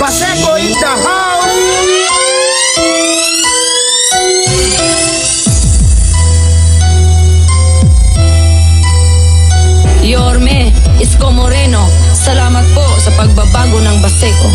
Paseco in the house! Yorme, Isko Moreno, salamat po sa pagbabago ng Baseco.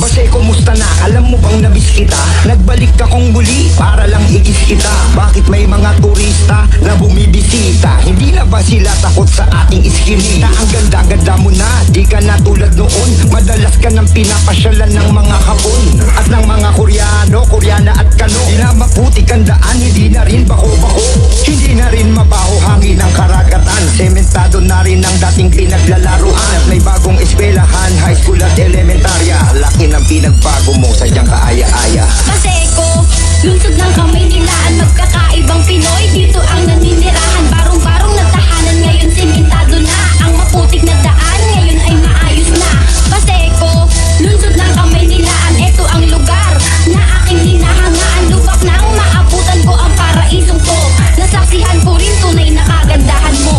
Baseco, musta na? Alam mo bang nabis kita? Nagbalik akong muli para lang ikis kita. Bakit may mga turista na bumibisita? Hindi na ba sila takot sa ating iskinita? Ang ganda-ganda mo na, di ka na tulad noon. Madalas ka nang pinapasyalan ng mga Hapon at ng mga Koreano, Koreana at Kano. Di na maputik ang daan, hindi na rin bako-bako. Hindi na rin mabaho hangin ng karagatan. Sementado na rin ang dating pinaglalaruan. At may bagong eskwelahan, high school at elementarya. Laki ng pinagbago mo, sadyang kaaya-aya. Baseco, lungsod ng Kamaynilaan, magkakaibang Pinoy, dito ang naninirahan. Barong-barong na tahanan, ngayon simentado na. Ang maputik na daan, ngayon ay maayos na. Baseco, lungsod ng Kamaynilaan, eto ang lugar na aking hinahangaan. Lubak nang maabutan ko ang paraisong to. Nasaksihan ko rin tunay na kagandahan mo.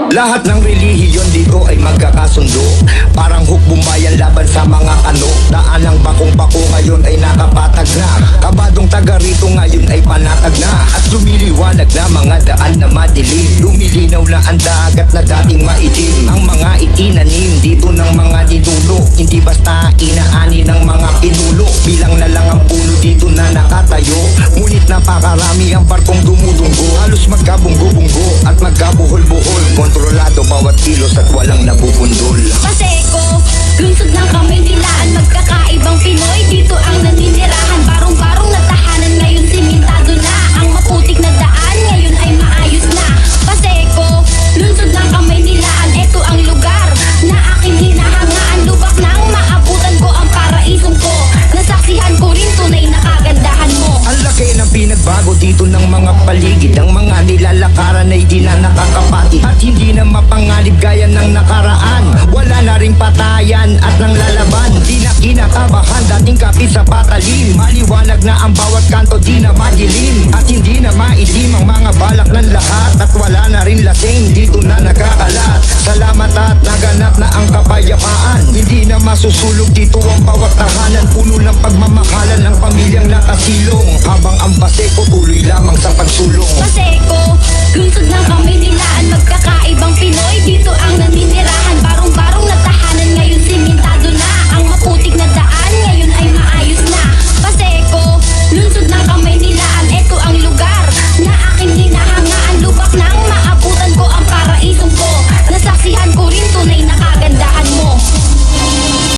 Lahat ng relihiyon dito ay magkakasundo. Parang hukbumbayan laban sa mga kano. Daan ng bakong-bako ngayon ay nakapatag na. Kabadong taga rito ngayon ay panatag na. At lumiliwanag na mga daan na madilim. Lumilinaw na ang dagat na dating maitim. Ang mga itinanim dito ng mga ninuno, hindi basta inaani ng mga pinulo. Bilang na lang ang puno dito na nakatayo. Ngunit napakarami ang barkong dumudunggo. Halos magkabunggo-bunggo at magkabuhol-buhol. Kontrolado bawat kilos at walang nabubundol. Baseco, lungsod ng Kamaynilaan, magkakaibang Pinoy, dito ang naninirahan. Barong-barong na tahanan, ngayon simentado na. Ang maputik na daan, ngayon ay maayos na. Baseco, lungsod ng Kamaynilaan, eto ang lugar na aking hinahangaan. Lubak nang maabutan ko ang paraisong ko. Nasaksihan ko rin tunay na kagandahan mo. Ang laki ng pinagbago dito ng mga paligid. Ang mga nilalakaran ay di na nakakapatid at hindi na mapanganib gaya ng nakaraan. Wala na ring patayan at nang lalaban. Di na kinakabahan, dating kapit sa patalim. Maliwanag na ang bawat kanto, di na madilim. At hindi na maitim ang mga balak ng lahat. At wala na rin lasing, dito na nakakalat. Salamat at naganap na ang kapayapaan. Hindi na masusulog dito ang bawat tahanan. Puno ng pagmamahalan ng pamilyang nakasilong. Habang ang Baseco tuloy lamang sa pagsulong. Baseco, lungsod ng Kamaynilaan,